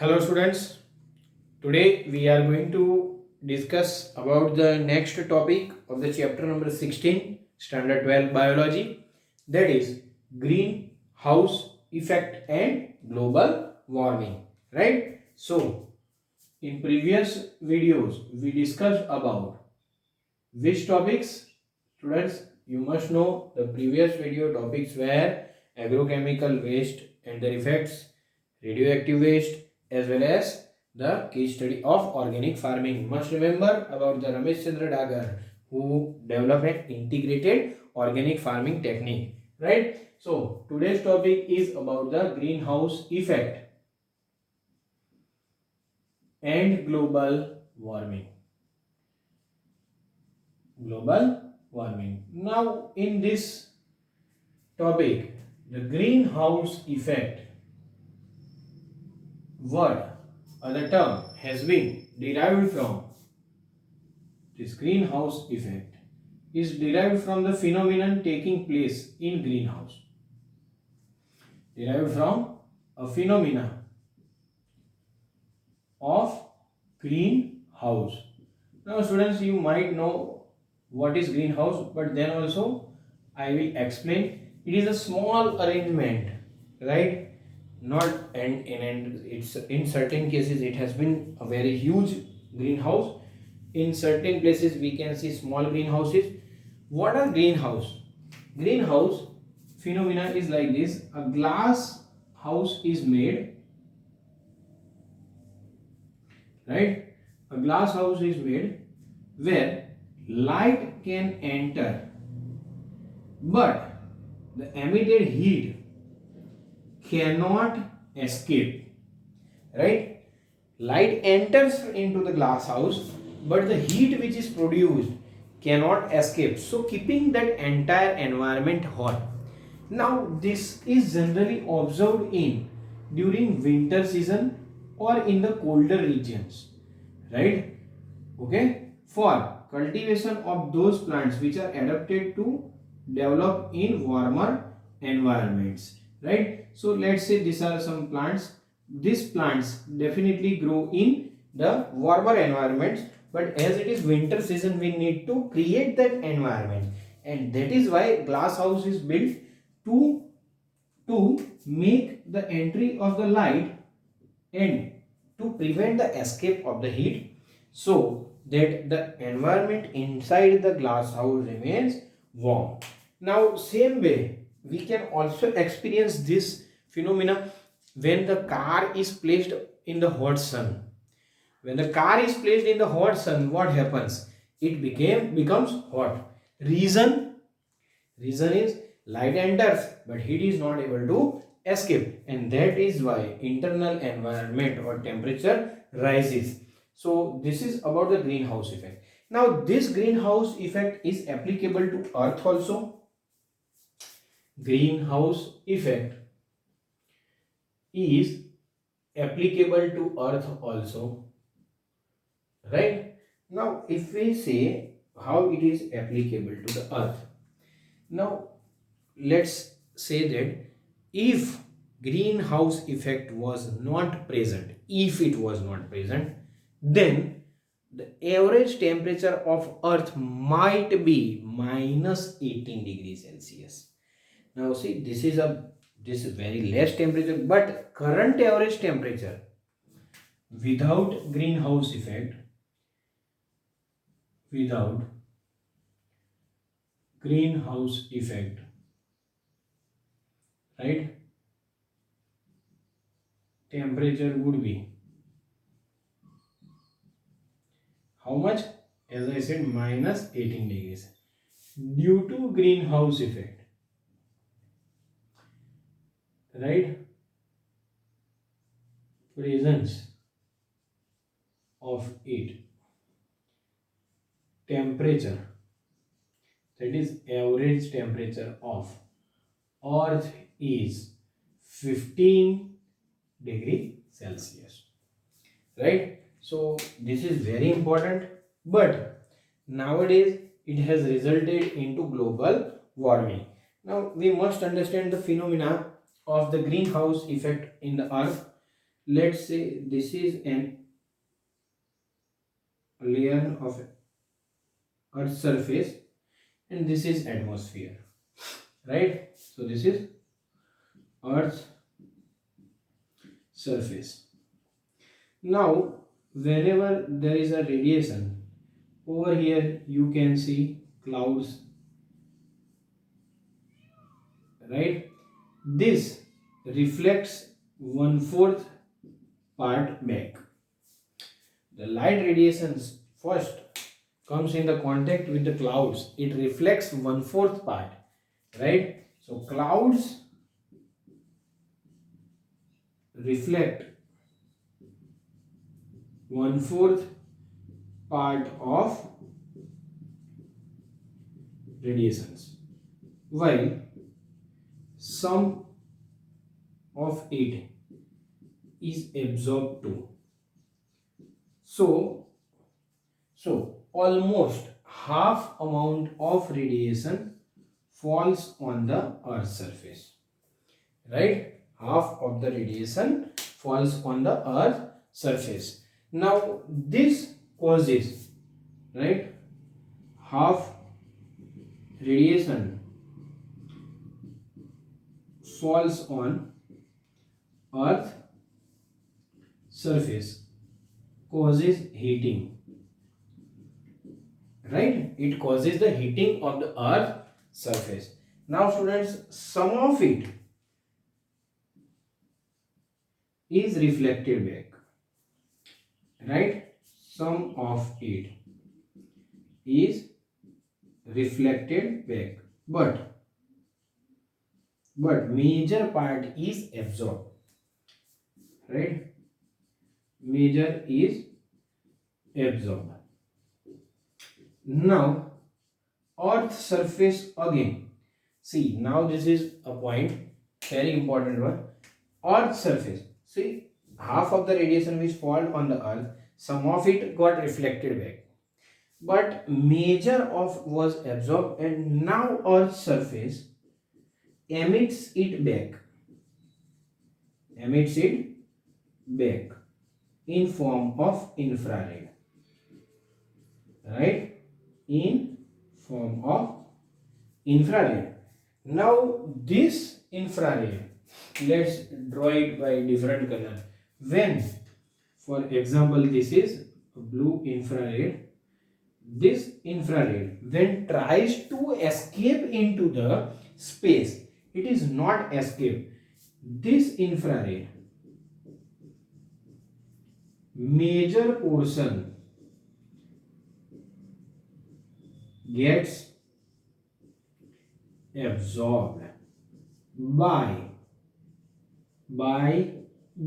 Hello students, today we are going to discuss about the next topic of the chapter number 16 standard 12 biology, that is greenhouse effect and global warming, right? So in previous videos we discussed about which topics? Students, you must know the previous video topics were agrochemical waste and their effects, radioactive waste, as well as the case study of organic farming. Must remember about the Ramesh Chandra Dagar, who developed an integrated organic farming technique, right? So today's topic is about the greenhouse effect and global warming. Now in this topic, the greenhouse effect word or the term has been derived from this greenhouse effect is derived from the phenomenon taking place in greenhouse. Derived from a phenomena of greenhouse. Now students, you might know what is greenhouse, but then also I will explain. It is a small arrangement, right? Not and it's in certain cases it has been a very huge greenhouse. In certain places we can see small greenhouses. What are greenhouse? Greenhouse phenomena is like this: a glass house is made, right? A glass house is made where light can enter, but the emitted heat cannot escape, right? Light enters into the glass house, but the heat which is produced cannot escape, so keeping that entire environment hot. Now this is generally observed in during winter season or in the colder regions, right? Okay, for cultivation of those plants which are adapted to develop in warmer environments, right? So let's say these are some plants. These plants definitely grow in the warmer environments, but as it is winter season we need to create that environment, and that is why glass house is built to make the entry of the light and to prevent the escape of the heat, so that the environment inside the glass house remains warm. Now same way we can also experience this phenomena when the car is placed in the hot sun. When the car is placed in the hot sun, what happens? It becomes hot. Reason is light enters but heat is not able to escape, and that is why internal environment or temperature rises. So this is about the greenhouse effect. Now this greenhouse effect is applicable to earth also. Greenhouse effect is applicable to earth also, right? Now if we say how it is applicable to the earth, now let's say that if greenhouse effect was not present, if it was not present, then the average temperature of earth might be minus 18 degrees Celsius. Now see, this is very less temperature, but current average temperature without greenhouse effect, without greenhouse effect, right, temperature would be how much? As I said, minus 18 degrees due to greenhouse effect, right? Presence of it, temperature, that is average temperature of earth is 15 degree Celsius, right? So this is very important, but nowadays it has resulted into global warming. Now we must understand the phenomena of the greenhouse effect in the earth. let's say this is an layer of Earth's surface and this is atmosphere, right? So this is Earth's surface. Now whenever there is a radiation, over here you can see clouds, right? This reflects 1/4 part back. The light radiations first comes in the contact with the clouds, it reflects 1/4 part, right? So clouds reflect 1/4 part of radiations, while some of it is absorbed too. So almost half amount of radiation falls on the Earth's surface, right? Half of the radiation falls on the Earth's surface. Now this causes, right, half radiation falls on Earth surface, causes heating, right? It causes the heating of the Earth surface. Now students, some of it is reflected back, right? Some of it is reflected back, but major part is absorbed, right? Major is absorbed. Now Earth surface again, see, now this is a point, very important one. Earth surface, see, half of the radiation which fall on the Earth, some of it got reflected back, but major of was absorbed, and now Earth surface emits it back in form of infrared, right? In form of infrared. Now this infrared, let's draw it by different color. When, for example, this is blue infrared, this infrared when tries to escape into the space, it is not escape. This infrared major portion gets absorbed by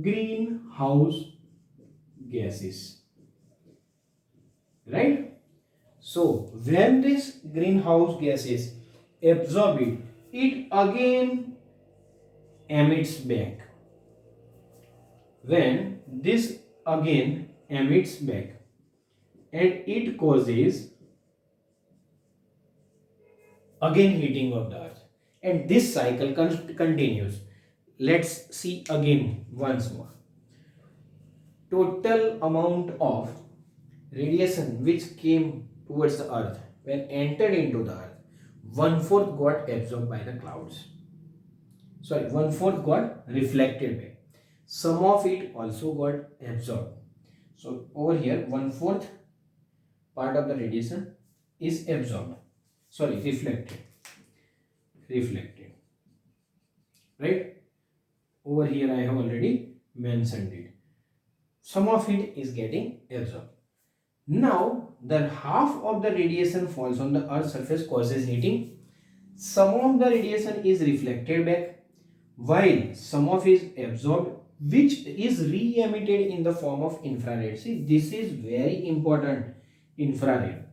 greenhouse gases, right? So when this greenhouse gases absorb it, it again emits back. When this again emits back, and it causes again heating of the Earth, and this cycle continues. Let's see again once more. Total amount of radiation which came towards the Earth, when entered into the Earth, 1/4 got absorbed by the clouds. Sorry, 1/4 got reflected back. Some of it also got absorbed. So over here 1/4 part of the radiation is absorbed. Sorry, reflected, right? Over here I have already mentioned it. Some of it is getting absorbed. Now the half of the radiation falls on the Earth's surface, causes heating. Some of the radiation is reflected back, while some of it is absorbed, which is re-emitted in the form of infrared. See, this is very important, infrared.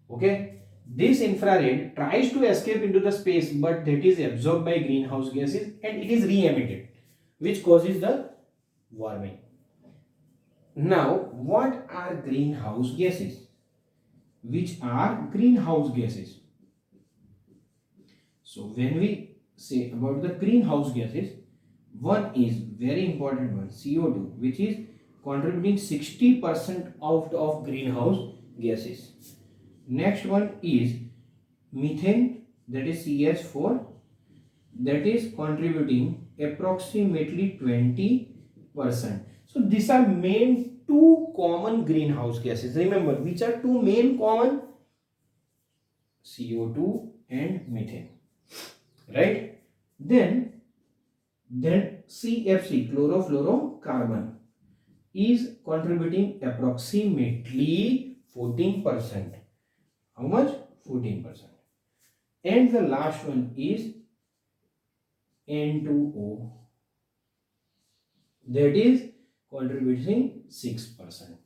Okay, this infrared tries to escape into the space, but that is absorbed by greenhouse gases and it is re-emitted, which causes the warming. Now what are greenhouse gases? Which are greenhouse gases? So when we say about the greenhouse gases, One is very important one, CO2, which is contributing 60% out of greenhouse gases. Next one is methane, that is CH4, that is contributing approximately 20%. So these are main two common greenhouse gases. Remember, which are two main common? CO2 and methane, right? Then CFC, chlorofluorocarbon, is contributing approximately 14%. How much? 14%. And the last one is N2O, that is contributing 6%.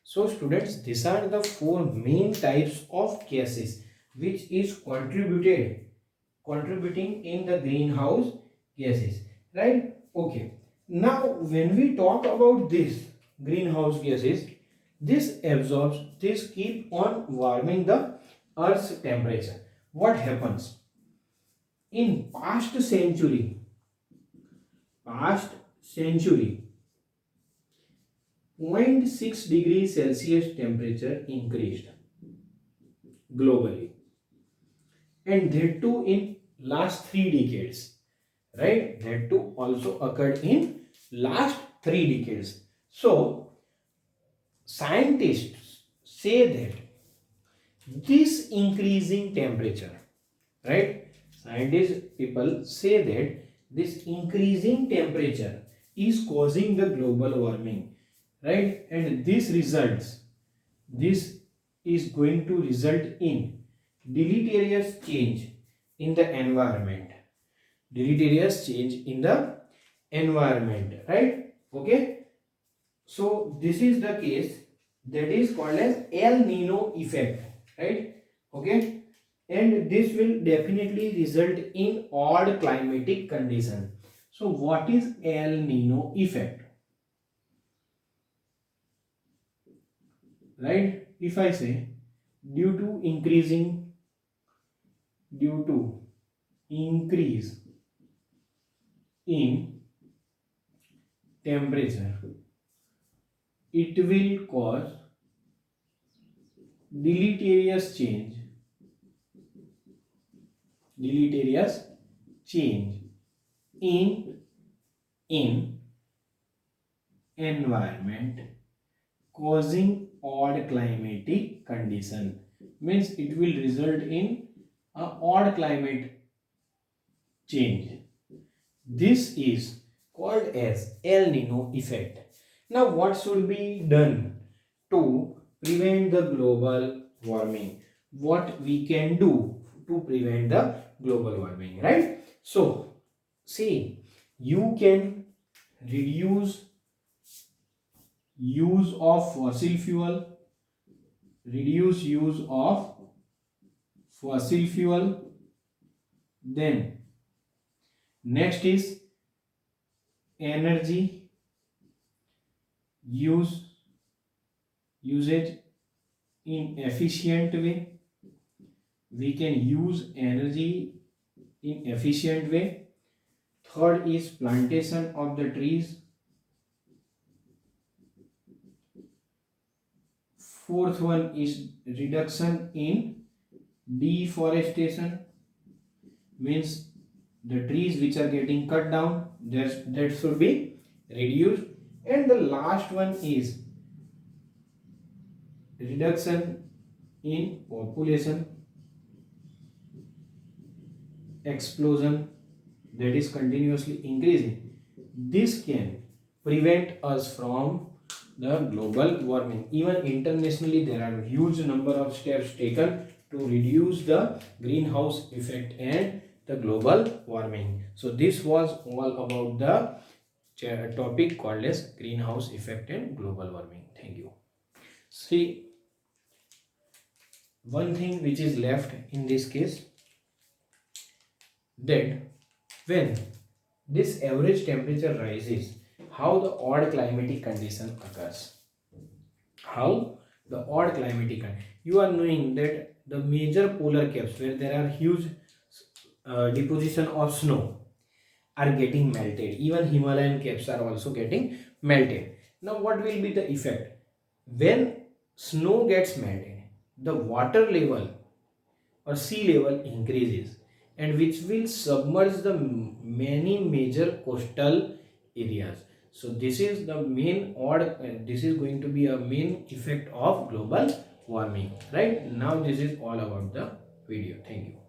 So students, these are the four main types of gases which is contributing in the greenhouse gases, right? Okay, now when we talk about this greenhouse gases, this absorbs, this keep on warming the earth's temperature. What happens in past century, 0.6 degrees Celsius temperature increased globally, and that too in last 3 decades, right? That too also occurred in last 3 decades. So scientists say that this increasing temperature, right? Scientists people say that this increasing temperature is causing the global warming, right? And this is going to result in deleterious change in the environment. Deleterious change in the environment, right? Okay. So this is the case that is called as El Nino effect, right? Okay. And this will definitely result in odd climatic condition. So what is El Nino effect? Right? If I say due to increase in temperature, it will cause deleterious change in environment, causing odd climatic condition. Means it will result in a odd climate change. This is called as El Nino effect. Now what should be done to prevent the global warming? What we can do to prevent the global warming, right? So see, you can reduce use of fossil fuel, then next is energy usage in efficient way. We can use energy in efficient way. Third is plantation of the trees. Fourth one is reduction in deforestation, means the trees which are getting cut down, that should be reduced. And the last one is reduction in population explosion, that is continuously increasing. This can prevent us from the global warming. Even internationally, there are huge number of steps taken to reduce the greenhouse effect and the global warming. So this was all about the topic called as greenhouse effect and global warming. Thank you. See, one thing which is left in this case, that when this average temperature rises, how the odd climatic condition occurs. How the odd climatic condition. You are knowing that the major polar caps where there are huge deposition of snow, are getting melted. Even Himalayan caps are also getting melted. Now what will be the effect? When snow gets melted, the water level or sea level increases, and which will submerge the many major coastal areas. So this is the main this is going to be a main effect of global warming. Right now, this is all about the video. Thank you.